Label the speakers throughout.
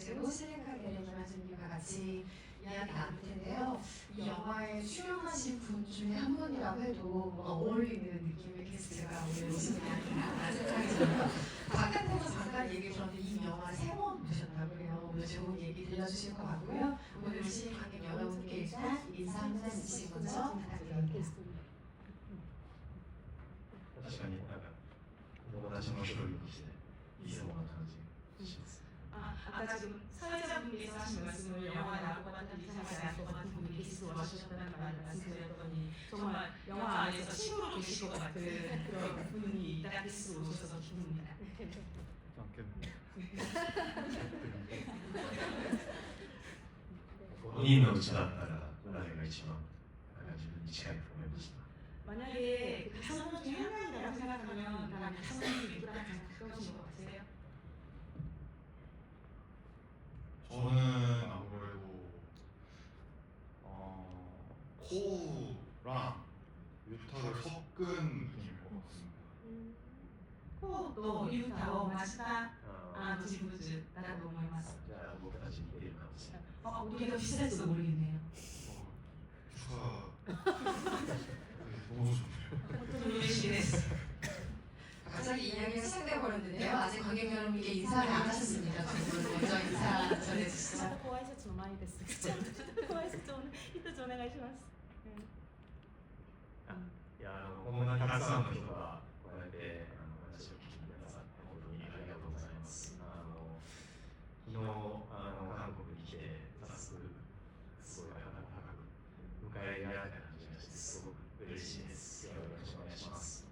Speaker 1: 주제로 실리카겔의 김한준님과 같이 이야기 나눌 텐데요. 이 영화에 출연하신 분 중에 한 분이라고 해도 뭔가 어울리는 느낌의 게스트가 오늘 오시는 게 아닌가 생각이 들어요. 바깥에서 잠깐 얘기 들었는데 이 영화 3번 보셨다고 해요. 오늘 좋은 얘기 들려주실 것 같고요. 오늘 오신 관객 여러분께 일단 인사 한 말씀 주시기 먼저 부탁드립니다.
Speaker 2: 確かになんか友達の一人としていそうな感じがします。
Speaker 3: 아까 지금 사회자분께서 하신 말씀을 영화에 나올 것 같은 이상하지 않을 것 같은 분이 게스트로 와주셨다는 말을 말씀드렸더니 정말 영화 안에서 친구로 계실 것 같은 그런 분이 딱 게스트로 오셔서 기쁩니다.
Speaker 2: 5人のうちだったら誰が一番自分に近いと思いました。
Speaker 3: 만약에 그 5명 중에 한 명이라고 생각하면 다른 5명이 누구랑 가장 가까우신 것 같으세요?
Speaker 4: 저는 아무래도 코우랑 유타를 섞은 분인 것 같습니다.
Speaker 3: コウとユウタを増した人物だと思います。
Speaker 2: じゃあ僕たち似ているかもしれない。
Speaker 3: 우리가 비슷할지도 모르겠네요.
Speaker 4: 너무 좋네요.
Speaker 3: 本当に嬉しいです。
Speaker 1: 갑자기 이야기가 시작돼 버렸는데요. 아직 관객 여러분께 인사를 안 하셨습니다. 먼저 인사 전해주시죠.
Speaker 5: ご挨拶の前です。ご挨拶を一つお願いします。
Speaker 2: いやこんなにたくさんの人がこうやって話を聞いてくださって本当にありがとうございます。昨日韓国に来て早速すごい高く迎え入れられた感じがしてすごく嬉しいです。よろしくお願いします。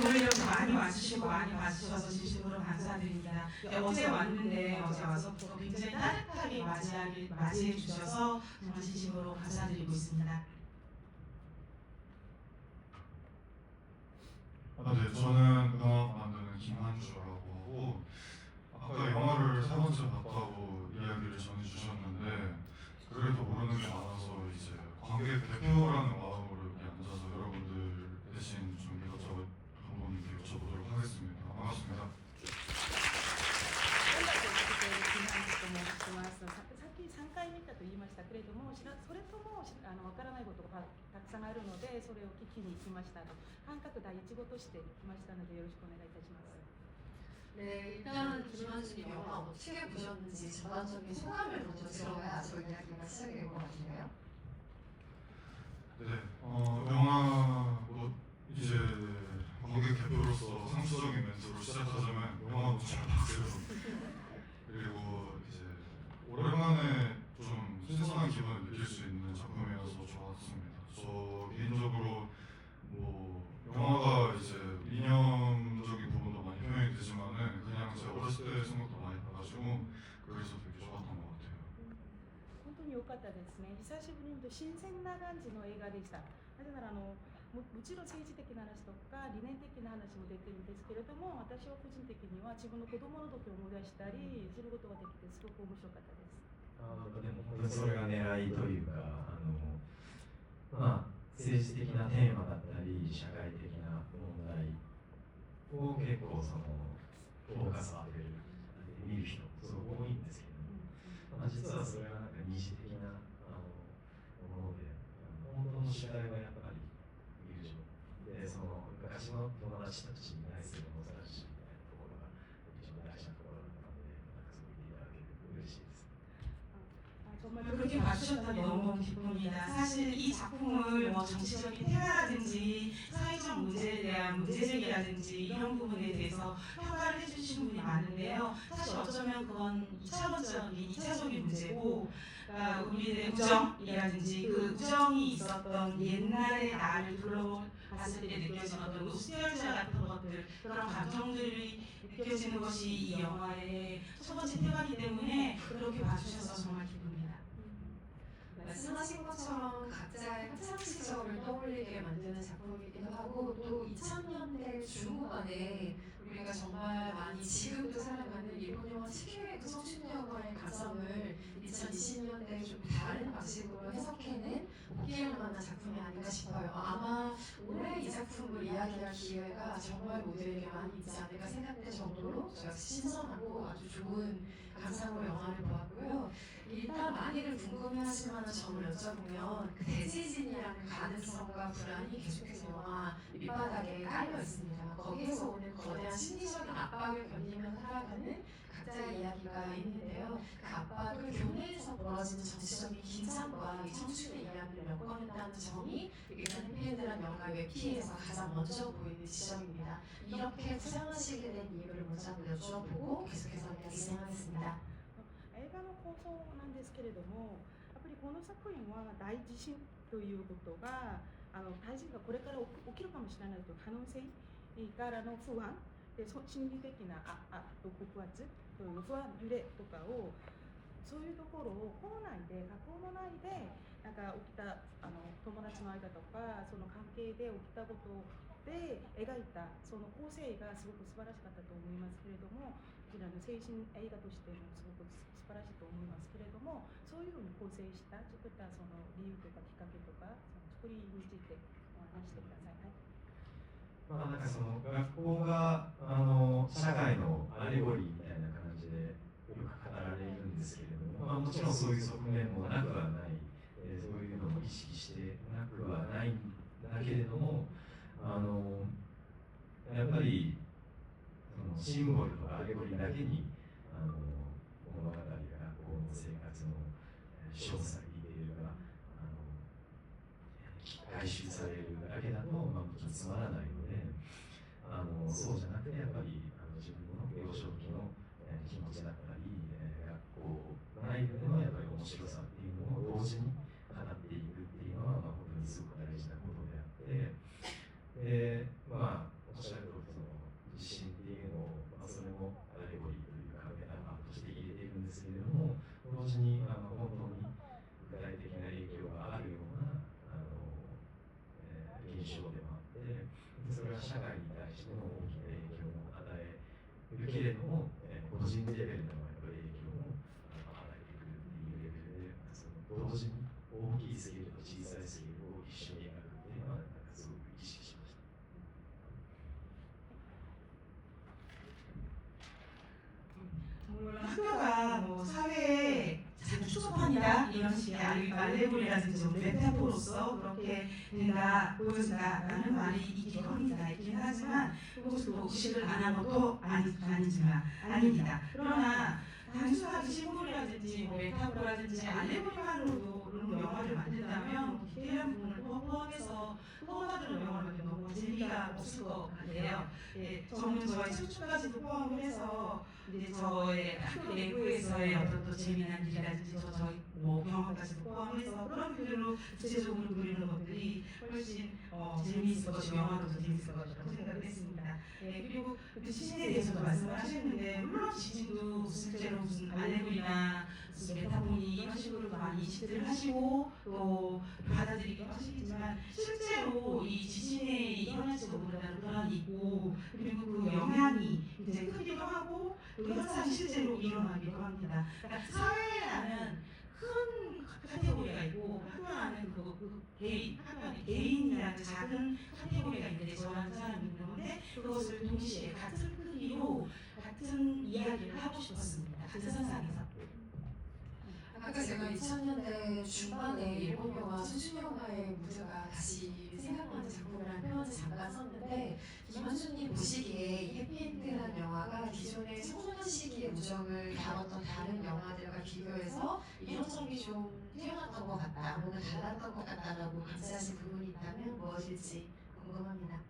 Speaker 3: 오늘 이렇게 많이 와주시고 많이 와주셔서 진심으로 감사드립니다. 어제 왔는데 어제 와서 굉장히 따뜻하게 맞이해 주셔서 정말 진심으로 감사드리고 있습니다.
Speaker 4: 네, 저는 음악 만드는 김한주라고 하고 아까 영화를 3번째 봤다고 이야기를 전해주셨는데 그래도 모르는 게 많아서 이제 관객 대표라는 마음으로 여기 앉아서 여러분들 대신 좀 이것저것 한번 여쭤보도록 하겠습니다. 반갑습니다.
Speaker 5: 音楽を作っている金半と申します。さっき3回見たと言いましたけれども、それともわからないことがたくさんあるので、それを聞きに来ましたと。感覚第一語として来ましたのでよろしくお願いいたします。
Speaker 1: 네, 일단 김한준님 영화 어떻게 보셨는지 전반적인 소감을 먼저 들어야 저희 이야기가 시작이 될 것 같은데요.
Speaker 4: 네, 영화 이제 관객 대표로서 상투적인 멘트로 시작하자면 영화 너무 잘 봤어요. 그리고 이제 오랜만에 좀 신선한 기분을 느낄 수 있는 작품이어서 좋았습니다. 저 개인적으로 뭐 영화가 이제 이념적인 부분도 많이 표현이 되지만은 그냥 제 어렸을 때 생각도 많이 나가지고 그래서 되게 좋았던 것 같아요.
Speaker 5: 本当に良かったですね。久しぶりに見ると新鮮な感じの映画でした。なぜならもちろん政治的な話とか理念的な話も出てるんですけれども、私は個人的には自分の子供の時を思い出したりすることができてすごく面白かったです。
Speaker 2: でも本当にそれが狙いというか政治的なテーマだったり社会的な問題を結構フォーカスを当てる見る人すごく多いんですけども、実はそれはなんか二次的なもので本当の主題はやっぱり友情で昔の友達たちに対する野ざらしみたいなところが一番大事なところだったのでなんかそう見ていただけると嬉しいです。
Speaker 3: 정말 그렇게 봐주셨다니 너무너무 기쁩니다. 사실 이 작품을 뭐 정치적인 테마라든지 사회적 문제에 대한 문제제기라든지 이런 부분에 대해서 평가를 해주신 분이 많은데요. 사실 어쩌면 그건 2차적인 문제고 우리의 우정이라든지 그 우정이 있었던 옛날의 나를 둘러봤을 때 느껴지는 어떤 노스텔지아 같은 것들 그런 감정들이 느껴지는 것이 이 영화의 첫 번째 테마이기 때문에 그렇게 봐주셔서 정말 기쁩니다.
Speaker 1: 말씀하신 것처럼 각자의 학창 시절을 떠올리게 만드는 작품이기도 하고 또 2000년대 중후반에 우리가 정말 많이 지금도 살아가는 일본 영화 10회 그 성춘 영화의 감성을 2000 2020년대 좀 다른 방식으로 해석해낸 복귀할 만한 작품이 아닌가 싶어요. 아마 올해 이 작품을 이야기할 기회가 정말 모두에게 많이 있지 않을까 생각될 정도로 제가 신선하고 아주 좋은 감상으로 영화를 보았고요. 일단 많이들 궁금해하실 만한 점을 여쭤보면 그 대지진이라는 가능성과 불안이 계속해서 영화 밑바닥에 깔려 있습니다. 거기에서 오는 거대한 심리적인 압박을 견디며 살아가는 각자의 이야기가 있는데요. 그 압박을 교내에서 벌어지는 정치적인 긴장과 이 청춘의 이야기를 엮어낸다는 점이 일단 해피엔드란 영화의 웹피에서 가장 먼저 보이는 지점입니다. 이렇게 구상하시게 된 이유를 먼저 한번 여쭤보고 계속해서 이야기 진행하겠습니다.
Speaker 5: 映画の構想なんですけれども、やっぱりこの作品は大地震ということが、大地震がこれから起きるかもしれないという可能性からの不安で、心理的な抑圧という不安、揺れとかを、そういうところを校内で、学校の内でなんか起きた友達の間とか、その関係で起きたことで描いたその構成がすごく素晴らしかったと思いますけれども、こちらの青春映画としてもすごく素晴らしいと思いますけれども、そういうふうに構成した作ったその理由とかきっかけとか、その作りについてお話してください。はい。
Speaker 2: まあなんかその学校が社会のアレゴリーみたいな感じでよく語られるんですけれども、もちろんそういう側面もなくはない、そういうのも意識してなくはないんだけれども、やっぱりそのシンボルとかアレゴリーだけに物語が学校の生活の詳細ディテールが回収されるだけだと、もちろんつまらないので、そうじゃなくてやっぱり自分の幼少期の気持ちだったり、学校内でのやっぱり面白さっていうのを同時に語っていくっていうのは、本当にすごく大事なことであって、おっしゃる通りその地震っていうのを、それもアレゴリーというかメタファーとして入れているんですけれども、同時に本当に具体的な影響があるような現象でもあって、それは社会に対しての大きな影響を与えるけれども、個人レベルでのやっぱり影響も与えてくるっていうレベルで、その同時に大きいスケールと小さいスケールを一緒に描くっていうのはなんかすごく意識しました。
Speaker 3: 학교가 뭐 사회에 자주 추접합니다 이런 식의 알레고리라든지 메타포로서 그렇게 된다 보여진다라는 말이 있기도 합니다. 있긴 하지만 그것도 의식을 안 한 것도 아닙니다. 그러나 단순하게 시골이라든지 메타포라든지 알레고리만으로도 영화를 만든다면 디테일한 부분을 포함해서 또 다른 영화를 만들면 너무 재미가 없을 것 같아요. 저는 저의 청춘까지도 포함을 해서 이제 저의 학교 내부에서의 어떤 또 재미난 일이라든지 저희 경험까지도 포함해서 그런 표현으로 구체적으로 그리는 것들이 훨씬 재미있을 것이고 영화도 더 재미있을 것이라고 생각을 했습니다. 그리고 그 지진에 대해서도 말씀을 하셨는데 물론 지진도 실제로 무슨 알레고리나 무슨 메타포니 이런 식으로 많이 인식들을 하시고 또 받아들이기도 하시겠지만 실제로 이 지진에 일어날지도 모른다는 불안이 있고 그리고 그 영향이 이제 크기도 하고 또 현상이 실제로 일어나기도 합니다. 그러니까 사회라는 큰 카테고리가 있고 학교 안에 그 개인, 학교 안에 개인이라는 작은 카테고리가 있는데 저라는 사람이 있는 건데 그것을 동시에 같은 크기로 같은 이야기를 하고 싶었습니다. 그 세상에서.
Speaker 1: 아까 제가 2000년대 중반에 일본 영화 수준 영화의 무드가 다시 생각나는 작품이라는 표현을 잠깐 썼는데 김원준님 보시기에 이 해피엔드라는 영화가 기존의 청소년 시기의 우정을 다뤘던 다른 영화들과 비교해서 이런 점이 좀 뛰어났던 것 같다, 뭔가 달랐던 것 같다라고 감지하신 부분이 있다면 무엇일지 궁금합니다.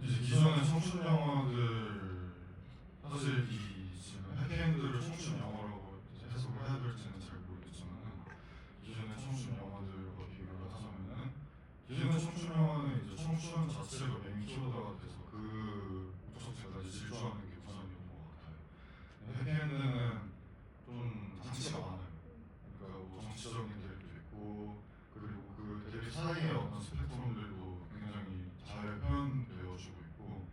Speaker 4: 이제 기존의 청춘 영화들 사실 이 지금 해피엔드를 청춘 영화라고 해석을 해야 될지는 잘 모르겠지만 기존의 청춘 영화들과 비교를 하자면은 기존의 청춘 영화는 이제 청춘 자체가 메인 키워드가 돼서 그 목적 자체가 이제 질주하는 게 우선이었던 것 같아요. 해피엔드는 좀 장치가 많아요. 그러니까 뭐 정치적인 대립도 있고 그리고 그 대립 사이의 어떤 스펙트럼들도 굉장히 잘 표현되어지고 있고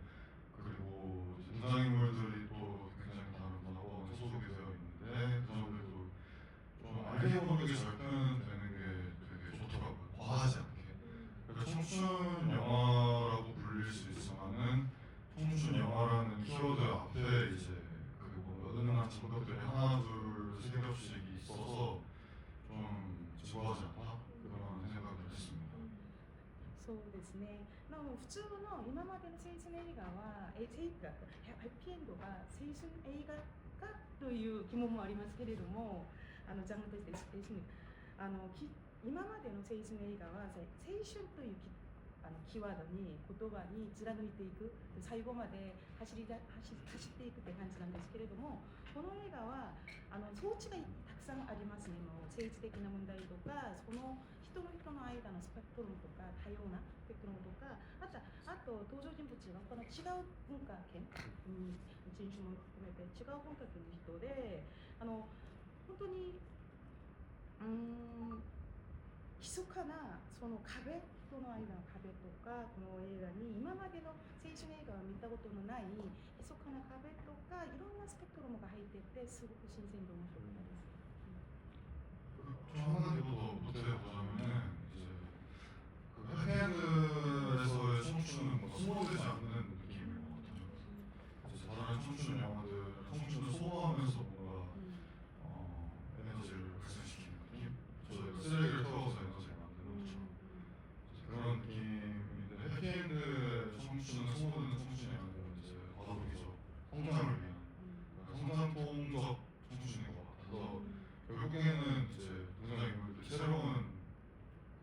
Speaker 5: ですね。なので普通の今までの青春映画はハッピーエンドが青春映画かという疑問もありますけれども、ジャンルとして今までの青春映画は青春というキーワードに言葉に貫いていく、最後まで走っていくって感じなんですけれども、この映画は装置がたくさんありますね。もう政治的な問題とか、その人の間のスペクトルムとか、多様なスペクトルムとか、あと登場人物が他の違う文化圏、人種も含めて違う文化圏の人で、本当に密かなその壁、人の間の壁とか、この映画に今までの青春映画は見たことのない密かな壁とか、いろんなスペクトルムが入っていて、すごく新鮮で面白かったです。
Speaker 4: 저 한 가지 더 보태보자면은 이제 그 해피엔드에서의 청춘은 뭔가 소모되지 않는 느낌인 것 같아요. 이제 다른 청춘 영화들 청춘을 소모하면서 뭔가 에너지를 발생시키는 느낌? 저희가 쓰레기를 태워서 에너지를 만드는 것처럼 그런 느낌인데, 해피엔드의 청춘은 소모되는 청춘이 아니라 이제 과도기적 성장을 위한 성장통적 청춘인 것 같아서 결국에는 이제 등장인물들이 새로운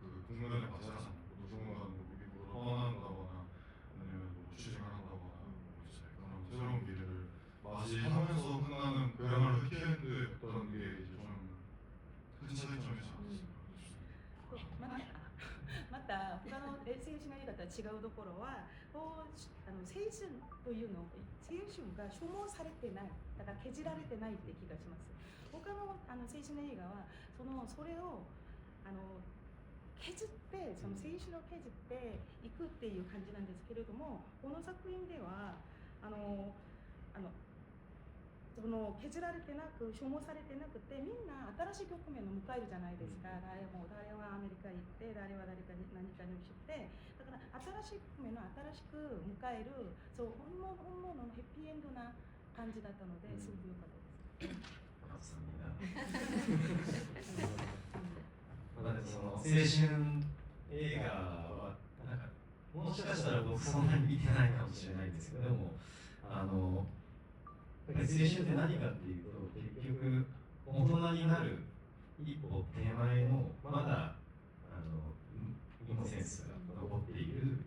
Speaker 4: 그 국면에 맞이하잖아요. 누군가는 미국으로 떠난다거나 아니면 취직을 한다거나 이제 그런 새로운 미래를 맞이하면서 끝나는 그야말로 해피엔드였던 게 이제 좀 큰 차이점이지 않았을까.
Speaker 5: また他の青春映画とは違うところは、青春というの、青春が消耗されてない、だから削られてないって気がします。他の青春映画はそれを削って、その青春を削っていくっていう感じなんですけれども、この作品ではその削られてなく、消耗されてなくて、みんな新しい局面を迎えるじゃないですか。誰はアメリカ行って、誰は誰かに何かにして、だから新しい局面を新しく迎える、そう本物のヘッピーエンドな感じだったので、すごく良かったです。
Speaker 2: まだその青春映画はなんかもしかしたら僕そんなに見てないかもしれないんですけども、青春って何かっていうと、結局大人になる一歩手前のまだイノセンスが残っている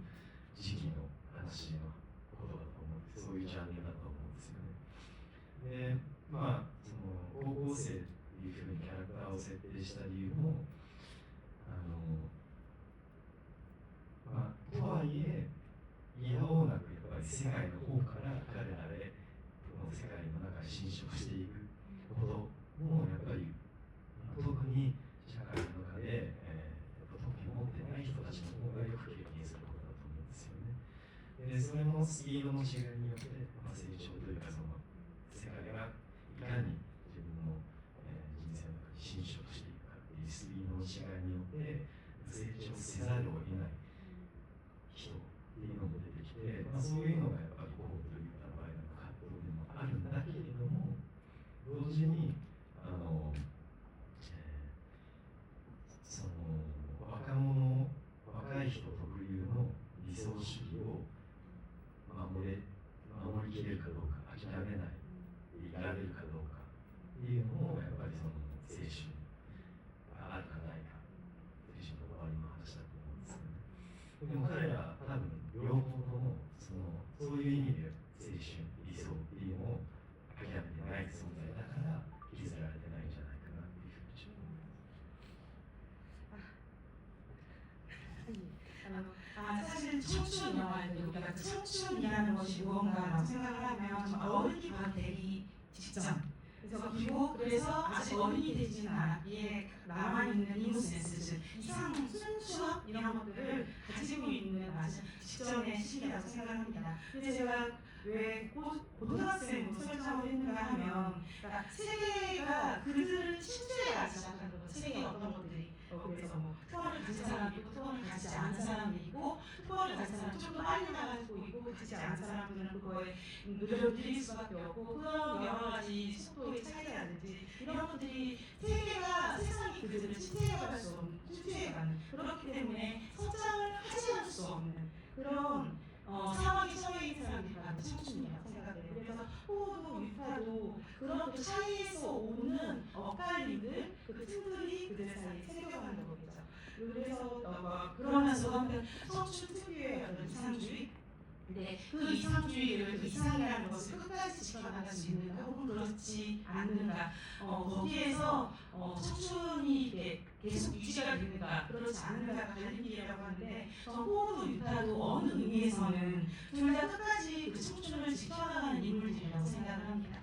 Speaker 2: 時期の話のことだと思うんです。そういうジャンルだと思うんですよね。で、まあその高校生っていうふうにキャラクターを設定した理由もとはいえいやおうなくやっぱり世界の方から彼らへこの世界の中に侵食していくこともやっぱり、特に社会の中で、特に持ってない人たちの方がよく経験することだと思うんですよね。でそれのスピードの違いによって、成長というかその世界がいかに自分の、人生の中に侵食していくかっていうスピードの違いによって成長せざるを得ない人っていうのも出てきて、そういうのがやっぱりこうという場合の葛藤でもあるんだけれども、同時にその若い人特有の理想主義を守りきれるかどうか、諦めないでいられるかどうかっていうのもやっぱりその青春があるかないか、青春の終わりの話だと思うんですよね。でも彼らは多分両方ともそういう意味で青春、理想っていうのを諦めてない存在だから削られてないんじゃないかなっていうふうにちょっと思います。
Speaker 3: 사실 청춘 영화인데 우리가 그 청춘이라는 것이 무언가라고 생각을 하면 좀 어른이 바로 되기 직전, 그래서 아직 어른이 되지는 않았기에 남아있는 이노센스, 즉 이상 순수함 이런 것들을 가지고 있는 아주 직전의 시기라고 생각합니다. 근데 제가 왜 고등학생으로 설정을 했는가 하면, 그러니까 세계가 그들을 침체하기 시작하는 거죠. 세계의 어떤 것들이 그래서 뭐 특권을 가진 사람이 있고 특권을 가지지 않은 사람이 있고 특권을 가진 사람은 좀 더 빨리 나가지고 있고 가지지 않은 사람들은 그거에 노력을 들일 수밖에 없고 그런 여러 가지 속도의 차이라든지 이런 것들이 세상이 그들을 침체해갈 수 없는 침체해가는 그렇기 때문에 성장을 하지 않을 수 없는 그런 상황에 처해 있는 사람들이 바로 청춘이라고 생각해요. 그래서 호도 유타도 그런 그 차이에서 오는 엇갈림들, 그 틈들이 그들 사이에 생겨가는 거겠죠. 그래서 그러면서 한편 청춘 특유의 어떤 이상주의, 근데 그 이상주의를 그 이상이라는 것을 끝까지 지켜나갈 수 있는가 혹은 그렇지 않는가 거기에서 청춘이 이렇게 계속 유지가 되는가 그렇지 않는가가 갈림길이라고 하는데 저는 호도 유타도 어느 의미에서는 둘 다 끝까지 그 청춘을 지켜나가는 인물들이라고 생각을 합니다.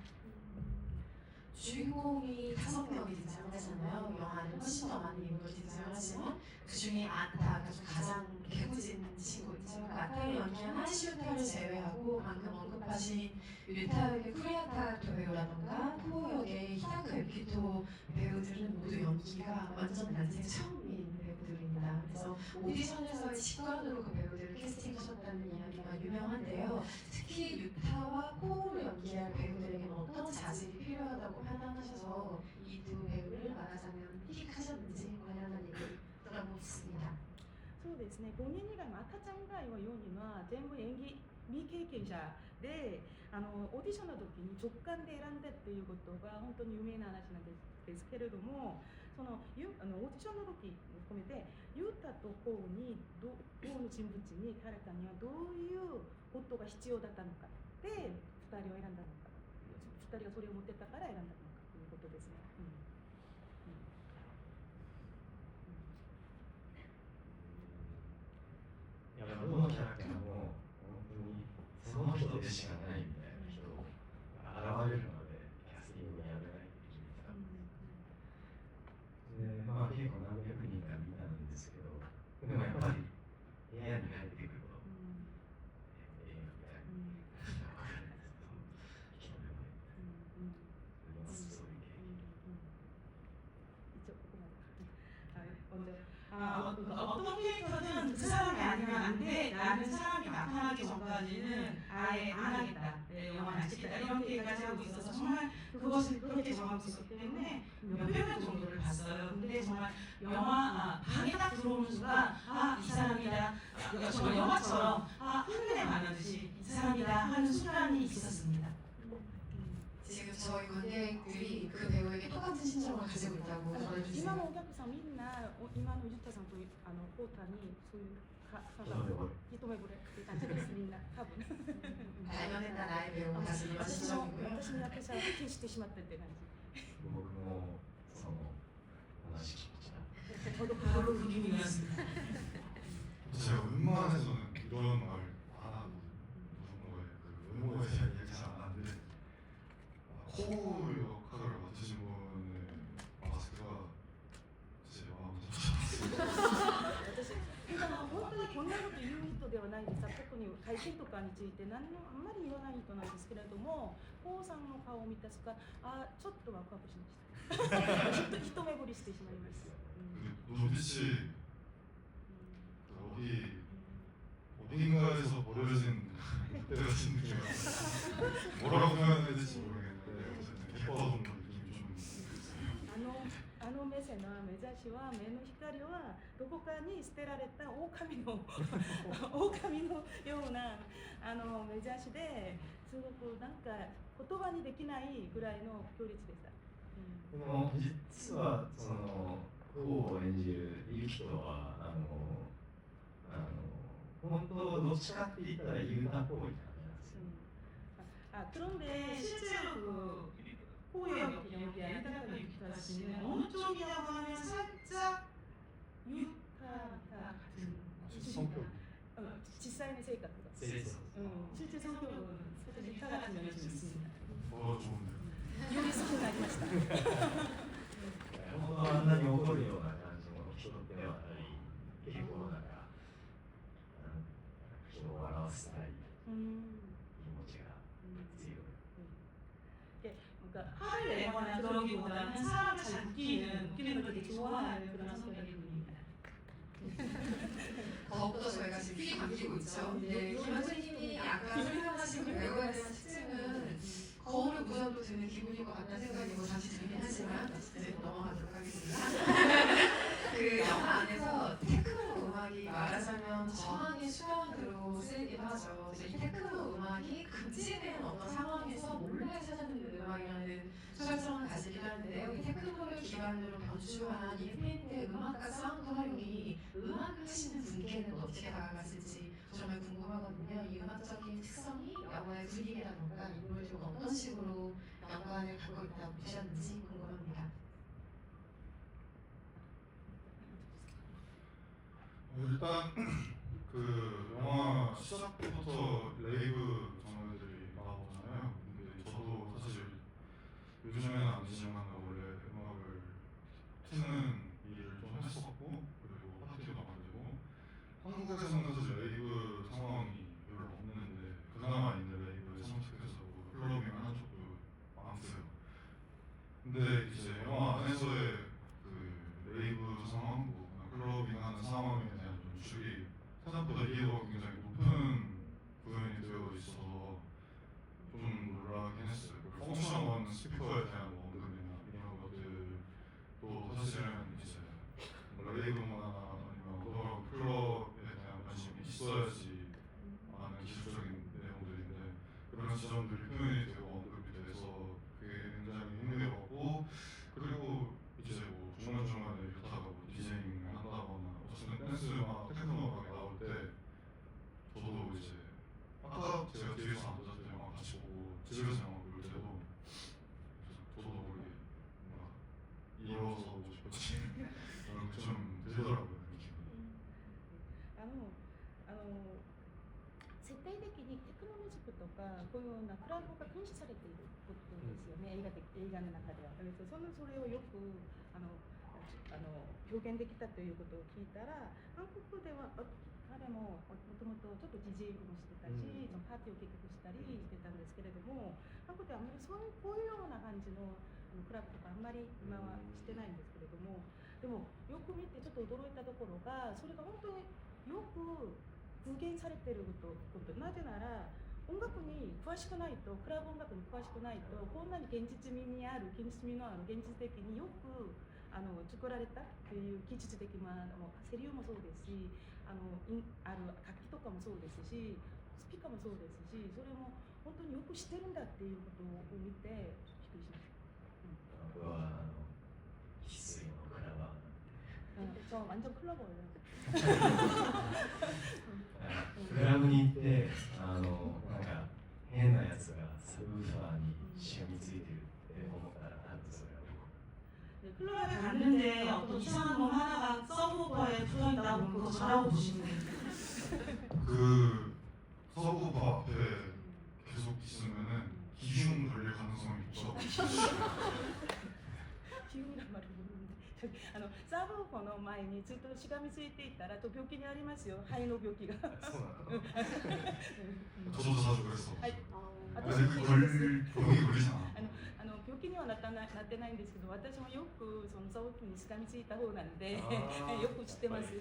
Speaker 1: 주인공이 5명이 등장하잖아요. 영화는 훨씬 더 많은 인물이 등장하지만 그 중에 아타가 가장 개구진 친구 있죠. 아타를 연기한 한시 유타를 제외하고 방금 언급하신 유타역의 쿠리아타 배우라던가 토모 역의 히다카 유키토 배우들은 모두 연기가 완전 난생 처음인 배우들입니다. 그래서 오디션에서의 직관으로 그 배우들을 캐스팅하셨다는 이야기가 유명한데요. 특히 유타와 코오를 연기할 배우들에게는 어떤 자질이 필요하다고 판단하셔서 이 두 배우를 말하자면 픽하셨는지 관련한 얘기 들어보겠습니다.
Speaker 5: そうですね、5人以外も赤ちゃん以外は4人は全部演技未経験者で、オーディションの時に直感で選んだっていうことが本当に有名な話なんですけれども、そのオーディションの時も含めてユータとコウにコウの人物に彼らにはどういうことが必要だったのかで2人を選んだのか、2人がそれを持ってたから選んだのかということですね。
Speaker 2: いや、どのキャラクターも本当にその人でしかないみたいな人が現れるのでキャスティングがやれないって決めてたんですで、まあ結構何百人か見たんですけど、でもやっぱり部屋に入ってくると、映画みたいに分かるんですけど、一目ぼれみたいな、そういう経験。
Speaker 5: 一応ここまで。 먼저
Speaker 3: 어떤 캐릭터든 그 사람이 아니면 안 돼 라는 사람이 나타나기 전까지는 아예 안 하겠다, 영화는 안 찍겠다 이런 얘기까지 하고 있어서 정말 그것을 그렇게 정하고 있었기 때문에 몇백 명 정도를 봤어요. 근데 정말 방에 딱 들어오는 순간 이 사람이다, 정말 영화처럼 한눈에 반하듯이 이 사람이다 하는 순간이 있었습니다.
Speaker 1: 지금 저희 관객들이 그 배우에게 똑같은 심정을 가지고 있다고
Speaker 5: 今
Speaker 1: 전해주세요.
Speaker 5: のお客さんみんな今のユッタさんとコウタにそういう一目惚れっていう感じです。みんな多分
Speaker 1: 발견했다 나의 배우가 가지고 있는 심정이고요.
Speaker 5: 私の役者を消してしまってって感じ。
Speaker 2: 僕もその同じ気持ちだ。
Speaker 3: 저도 바로 그 기분이었습니다.
Speaker 4: 제가 웬만해서는 이런 말 안 하거든요. 무슨 거에 그 외모에 대한 얘기 잘 안 하는데 코우 역할을 맡으신 분의 마스크가 제 마음을 잡았어요.
Speaker 5: 私本当にこんなこと言う人ではないんです。特に会見とかについてあんまり言わない人なんですけれども、コウさんの顔を見た瞬間、ちょっとワクワクしました。一目惚れしてしまいました。
Speaker 4: 노비치 어딘가에서 버려진 늑대 같은 느낌이었어요. 뭐라고 표현해야 될지 모르겠는데 어쨌든 예뻐서 느낌이 좀 있어요.
Speaker 5: あの目線の目指しは目の光はどこかに捨てられた狼のような目指しですごくなんか言葉にできないぐらいの強烈でした。
Speaker 2: でも実はそのコウを演じるユキトは本当どっちかって言ったらユータっぽい感じなんですよ。
Speaker 3: 그런데 실제로 코우 연기한 히다카 유키타 씨는 어느 쪽이냐고 하면 살짝 유타 같은
Speaker 4: 성격
Speaker 5: 実際の性格が、실제 성격은 살짝 유타 같은 면이 좀 있습니다.
Speaker 4: 좋은데요.
Speaker 5: より好きになりました。
Speaker 2: 本当はあんなに怒るような感じの人ではない結構なんか人を笑わせたい気持ちが強い。
Speaker 3: 그러니까 화를 내거나 그러기보다는 사람을 잘 웃기는 걸 되게 좋아하는 그런 성격입니다.
Speaker 1: 더욱더 저희가 지금 귀 감기고 있죠. 네, 김원진님이 아까 설명하신 그 외국어에 대한 특징은 거울을 보셔도 드는 기분일 것 같다는 생각이 뭐 잠시 들긴 하지만 네, 넘어가도록 하겠습니다. 그 영화 안에서 테크노 음악이 말하자면 저항의 수련으로 쓰이기도 하죠. 그래서 이 테크노 음악이 금지된 어떤 상황에서 몰래 찾아듣는 음악이라는 소설성을 가지기도 하는데요. 이 테크노를 기반으로 변주한 이 페인트의 음악과 사운드 활용이 음악을 하시는 분께는 어떻게 다가갔을지 정말 궁금하거든요. 이 음악적인 특성이 영화의 분위기라던가 인물을 좀 어떤 식으로 연관을 갖고 있다고 보셨는지 궁금합니다.
Speaker 4: 일단 그 영화 시작부터 레이브 장면들이 나오잖아요. 근데 저도 사실 요즘에는 아니지만 원래 음악을 트는 일을 좀 했었고 그리고 파티도 만들고 한국에서는 사실 레이브 상황이 별로 없는데 그나마 있는 레이브에 참석해서 클러빙을 하는 적도 많았어요. 근데 이제 영화 안에서의 그 레이브 상황, 뭐 클러빙하는 상황에 대한 연출이 생각보다 이해도가 굉장히 높은 구현이 되어 있어서 좀 놀라긴 했어요. 그 펑션 원 스피커에 대한 언급이나 이런 것들도 사실은 이제 레이브 문화나 아니면 어떤 클럽에 대한 관심이 있어야지 아는 기술적인 내용들인데 그런 지점들이 표현이 되고 언급이 돼서 그게 굉장히 흥미로웠고 그리고 이제 뭐 중간중간에 유타가 뭐 디제잉을 한다거나 어쨌든 댄스 음악, 테크노 음악이 나올 때 저도 이제 아까 제가 뒤에서 앉아서 영화 같이 보고 집에서 영화 볼 때도 저도 모르게 뭔가 일어서 보고 싶었지 그런 게 좀 들더라고요. 느낌이.
Speaker 5: 設定的にテクノミュージックとかこういうようなクラブが禁止されていることですよね、映画の中では。それをよく表現できたということを聞いたら、韓国では彼ももともとちょっと DJ もしてたし、パーティーを結局したりしてたんですけれども、韓国ではあんまりこういうような感じのクラブとかあんまり今はしてないんですけれども、でもよく見てちょっと驚いたところが、それが本当によく具現されてること、なぜなら音楽に詳しくないと、クラブ音楽に詳しくないと、こんなに現実味のある現実的によく作られたっていう技術的なセリオもそうですし、ある楽器とかもそうですし、スピーカーもそうですし、それも本当によく知ってるんだっていうことを見てびっくりしました。
Speaker 2: 僕は翡翠のクラバーなんで、
Speaker 5: 저 완전 클러버예요.
Speaker 2: クラブに行ってなんか変なやつがサブウーファーにしがみついてるって思ったら多分それは僕。
Speaker 3: 클럽에 갔는데 어떤 이상한 놈 하나가 서브오퍼에 들어있다고 그거 저라고 보시면 돼요.
Speaker 4: 그 서브오퍼 앞에 계속 있으면은 기흉 걸릴 가능성이 있다고.
Speaker 5: 기운이란 말을 모르는데サブウーファーの前にずっとしがみついていたら病気にありますよ、肺の病気が。
Speaker 4: 저도 자주 그랬어.
Speaker 5: はい。
Speaker 4: 병이 걸리잖아.
Speaker 5: 病気にはなってないんですけど、私もよくそのサブウーフにしがみついた方なんでよく知ってます。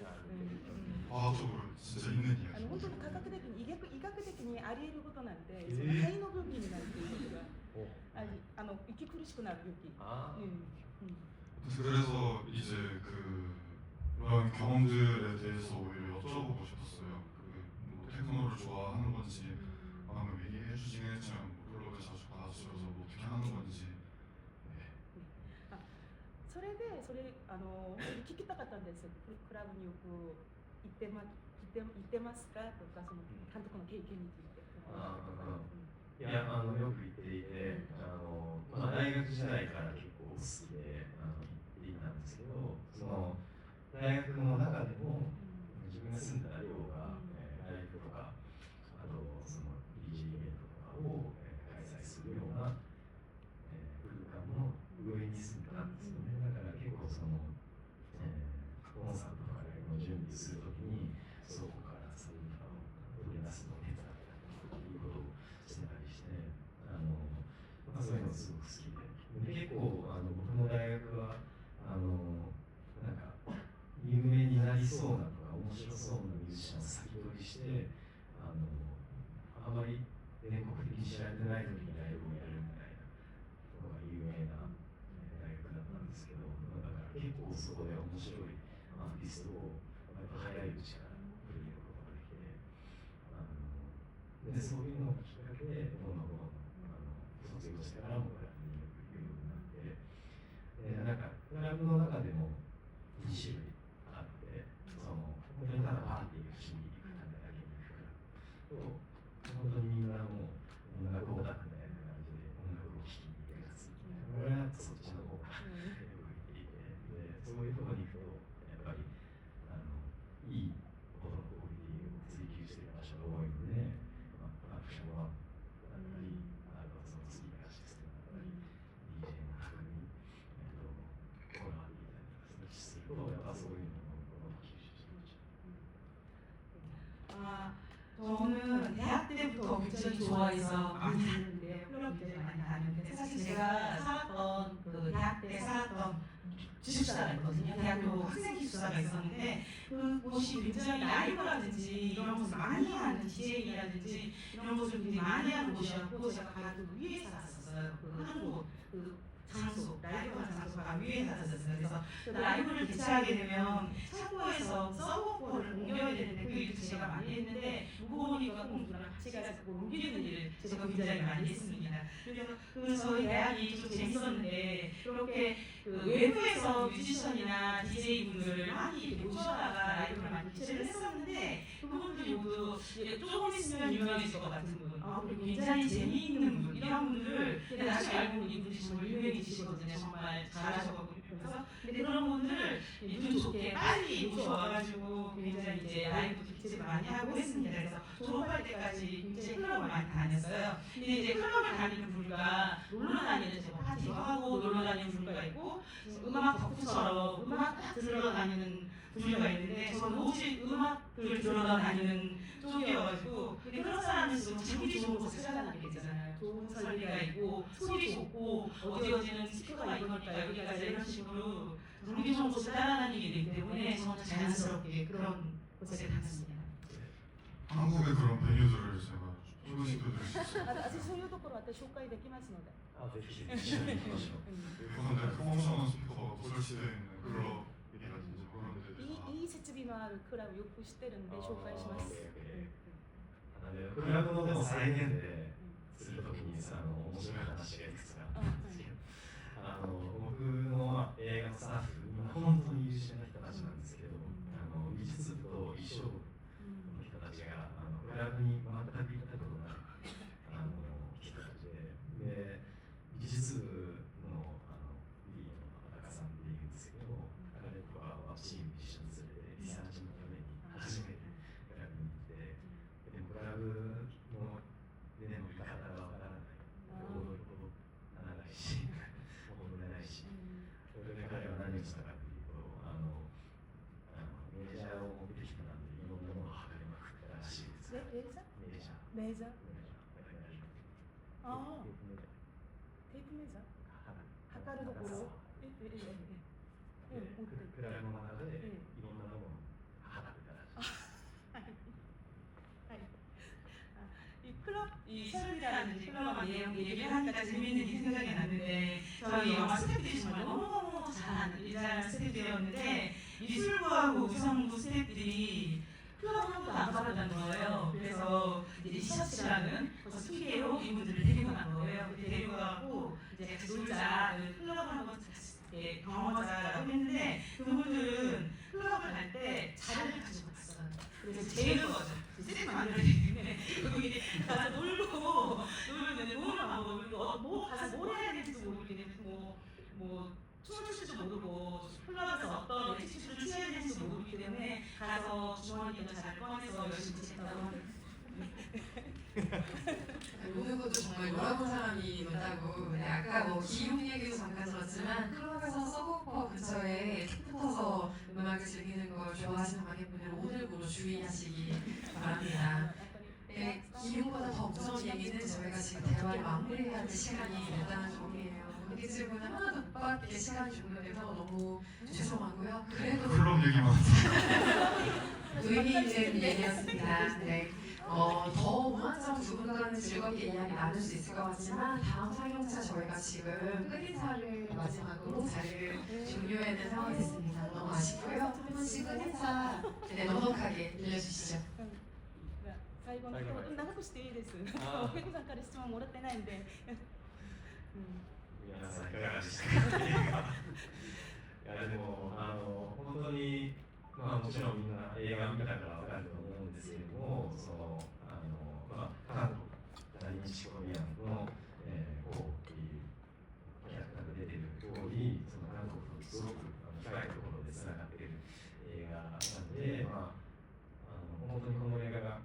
Speaker 4: 과학적으로 진짜 있는 이야기.
Speaker 5: 本当に科学的に医学的にあり得ることなんで、その肺の病気になるということが息苦しくなる病気。
Speaker 4: 그래서 이제 그런 경험들에 대해서 오히려 여쭤보고 싶었어요. 뭐 테크노를 좋아하는 건지, 방금 얘기해 주긴 했지만 클럽에 자주 가주셔서 뭐 어떻게 하는 건지.
Speaker 5: それで聞きたかったんですよ。クラブによく行ってますかとか、その監督の経験について。
Speaker 2: いやよく行っていて、大学時代から結構好きで行っていたんですけど、その大学の中でも自分が住んだ寮がライブとか、あとその DJ イベントとかを開催するような空間の上に住んでたんですよね。だから結構そのコンサートとかライブの準備するときにそこからサウンドを取り出すのを手伝ったりということをしてたりして、そういうのすごく好きで、結構僕の大学はなんか有名になりそうなとか知られてない時にライブをやるみたいなのが有名な大学だったんですけど、だから結構そこで面白いアーティストをやっぱ早いうちから取り入れることができて、でそういうのがきっかけでどんどん卒業してからもクラブに行くようになって、でなんかクラブの中でも2種類あって、本当にただパーティーをしに行くためだけに行くクラブと、本当にみんなもう音楽オタクみたいな感じで音楽を聴きに行くやつみたいな、俺はそっちの方がよく行っていて、でそういうところに行くとやっぱりいい音のクオリティを追求している場所が多いので、プロダクションワークだったり、その次がシステムだったり、DJ の工にこだわっていたりとかすると、やっぱそういうのを吸収していました。
Speaker 3: 저는 대학 때부터 굉장히 좋아해서 많이 다녔는데 클럽 굉장히 많이 다녔는데 사실 제가 살았던 그 대학 때 살았던 기숙사가 있거든요. 대학교 학생 기숙사가 있었는데 그곳이 굉장히 라이브라든지 이런 것을 많이 하는 DJ라든지 이런 것을 굉장히 많이 하는 곳이었고 제가 바로 그 위에 살았었어요. 그 한 곳, 그 장소, 라이브하는 장소가 위에 살았었어요. 그래서 그 라이브를 개최하게 되면 창고에서 서버포를 옮겨야 되는데 그 일도 제가 많이 했는데 무거우니까 꼭 누구랑 같이 가서 그걸 옮기는 일을 제가 굉장히 많이 했습니다. 그래서 저희 대학이 좀 재밌었는데 그렇게 그 외부에서 뮤지션이나 DJ분들을 많이 이렇게 모셔다가 라이브를 많이 개최를 했었는데 그분들이 모두 조금 있으면 유명해질 것 같은 분, 그리고 굉장히 재미있는 분, 이런 분들을 나중에 알고 보니 이분들이 정말 유명해지시거든요. 정말 잘하셔가지고. 근데 그런 분들을 눈 좋게 빨리 모셔와가지고 굉장히 이제 라이브도 개최를 많이 하고 했습니다. 그래서 졸업할 때까지 굉장히 클럽을 많이 다녔어요. 근데 이제 클럽을 다니는 부류가 놀러 다니는 이제 파티도 하고 놀러 다니는 부류가 있고 음악 덕후처럼 음악 딱 들으러 다니는 부류가 있는데 저는 오직 음악을 들으러 다니는 쪽이어가지고 근데 그런 사람들은 장비 좋은 곳을 찾아다니게 되잖아요. 좋은 설비가 있고 소리 좋고 어디는 스피커가 이거니까 여기까지 이런 식으로 장비 좋은 곳을 따라다니게 되기 때문에 저는 자연스럽게 그런 곳에 다녔습니다.
Speaker 4: 한국의 그런 베뉴들을 제가 소개시켜드릴 수 있어요.
Speaker 5: 私そういうところ私紹介できますので。
Speaker 2: ぜひ一緒に行きましょう。
Speaker 4: 예컨대 프로모션한 스피커가 또 설치되어 있는 클럽이라든지 그런 데들 다
Speaker 5: いい設備のあるクラブよく知ってるんで紹介します。
Speaker 2: クラブのでも再現でするときに面白い話がいくつかあるんですけど、僕の映画のスタッフ、本当に優秀な人たちなんですけど、美術部と衣装部の人たちがクラブに全く行ったことない人たちで、美術部のリードの高さんっていうんですけど、彼とはチーム一緒に連れてリサーチのために初めてクラブに行って、でもクラブのでの見方がわからない、踊ることならないし、踊れないし、それで彼は何をしたかというと、メジャーを持ってきたなんでいろんなものを測りまくったらしいです。
Speaker 5: レーザー？
Speaker 2: メジャー。
Speaker 5: メジャー？ああ。テープメジャー？測るところ？
Speaker 2: クラブの中でいろんなものを測ってたらしい。
Speaker 3: 이 설비라든지 클럽 얘기를 하니까 재미있는 일이 생각이 났는데 저희 영화 스태프들이 정말 너무너무 잘하는 일잘하는 스태프들이었는데 미술부하고 의상부 스태프들이 클럽 한 번도 안 가봤다는 거예요. 그래서 이제 리셔츠라는 스튜디오로 이분들을 데리고 간 거예요. 데리고 가고 이제 같이 놀자, 클럽 한번 경험하자라고 했는데 그분들은 클럽을 갈 때 자리를 가지고 갔어요. 그래서 제일 거죠. 세트 만들어야 되기 때문에 거기 가서 놀면 노는 방법을 뭐 가서 뭘 해야 될지도 모르겠고 뭐 춤을 출지도 모르고 클럽에서 어떤 에티튜드를 취해야 될지도 모르기 때문에 가서 주머니에 있는 자를 꺼내서 열심히 지냈다고 합니다.
Speaker 1: 노는 것도 정말 놀아본 사람이 논다고. 네, 아까 뭐 기용 얘기도 잠깐 들었지만 클럽에서 서브퍼 근처에 탁 붙어서 음악을 즐기는 걸 좋아하시는 관객분들 오늘부로 주의하시기 바랍니다. 네, 기용보다 더 무서운 얘기는 저희가 지금 대화를 마무리해야 할 시간이 됐다는 점이에요. 우리 질문은 하나도 못 받게 시간이 종료돼서 너무 죄송하고요. 그래도
Speaker 4: 클럽 얘기만
Speaker 1: 의미 있는 얘기였습니다. 네. 더 무한정 두 분과는 즐겁게 이야기 나눌 수 있을 것 같지만 다음 상영차 저희가 지금 끝인사를 마지막으로 자리를 종료해야 되는 상황이 됐습니다. 너무 아쉽고요. 한 분씩 끝인사 넉넉하게 들려주시죠.
Speaker 5: 最後の一言長くしていいです。
Speaker 2: あー
Speaker 5: ペコさんから質問もらってないんで。
Speaker 2: 皆さんいかがでしたかいやでも本当にまあもちろんみんな映画見たからわかると思うんですけれども韓国在日コリアンのこういうキャラクターが出てる通り韓国とすごく深いところでつながっている映画なので本当にこの映画が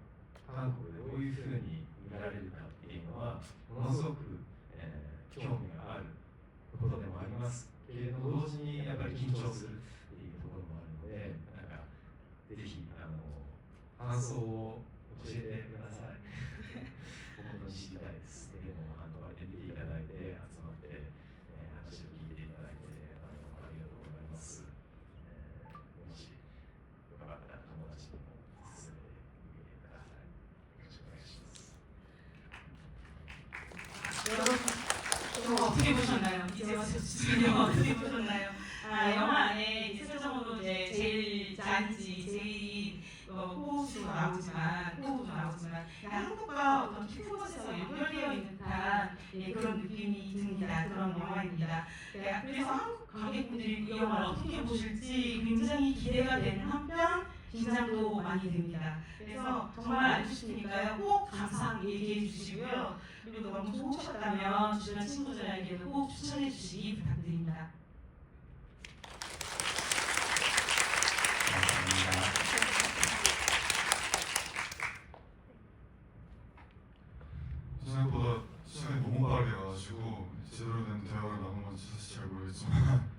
Speaker 2: 韓国でどういうふうに見られるかっていうのはものすごく興味があることでもありますけれども同時にやっぱり緊張するっていうところもあるのでぜひ感想を教えてください本当に知りたいですでも見ていただいて集まって話を聞いていただいてありがとうございます、もしよかったら友達にも勧めてみてくださいよろしくお願いします
Speaker 3: 여러분 어떻게 보셨나요? 이제 와서 주시면 어떻게 보셨나요? 영화에 세세적으로 이제 제일 잔지, 제일 호흡도 나오지만 한국과 어떤 깊은 곳에서 연결되어 있는 듯한 그런 느낌이 듭니다. 그런 영화입니다. 그래서 한국 관객분들이 이 영화를 어떻게 보실지 굉장히 기대가 되는 한편 긴장도 많이 됩니다. 그래서 정말 안 주시니까요. 꼭 감상 얘기해 주시고요. 그리고 너무 좋으셨다면 주변 친구들에게도 꼭 추천해 주시기 부탁드립니다.
Speaker 4: 생각보다 시간이 너무 빠르게 가가지고 제대로 된 대화를 나눈 건지 사실 잘 모르겠지만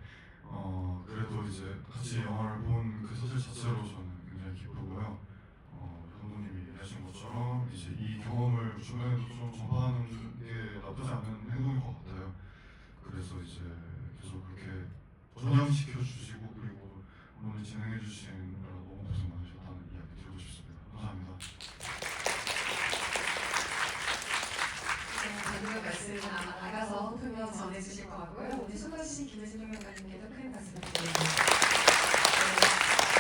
Speaker 4: 그래도 이제 같이 영화를 본 그 사실 자체로 저는 굉장히 기쁘고요. 감독님이 얘기하신 것처럼 이제 이 경험을 주변에도 좀 전파하는 게 나쁘지 않은 행동인 것 같아요. 그래서 이제 계속 그렇게 전염시켜 주시고 그리고 오늘 진행해 주신 너무 고생 많으셨다는 이야기 드리고 싶습니다. 감사합니다.
Speaker 1: 마지막 말씀은 아마 나가서 분명 전해주실 것 같고요. 오늘 수고해주신 김혜진 영화관님께도 큰 말씀을 드립니다.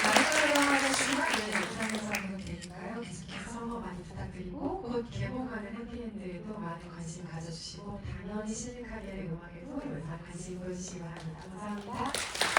Speaker 1: 마지막으로 하는 주말 영상 영상으로 되니까요. 계속해서 성원 많이 부탁드리고 곧 개봉하는 해피엔드에도 많은 관심 가져주시고 당연히 실리카리의 음악에도 영상 관심 보여주시기 바랍니다. 감사합니다.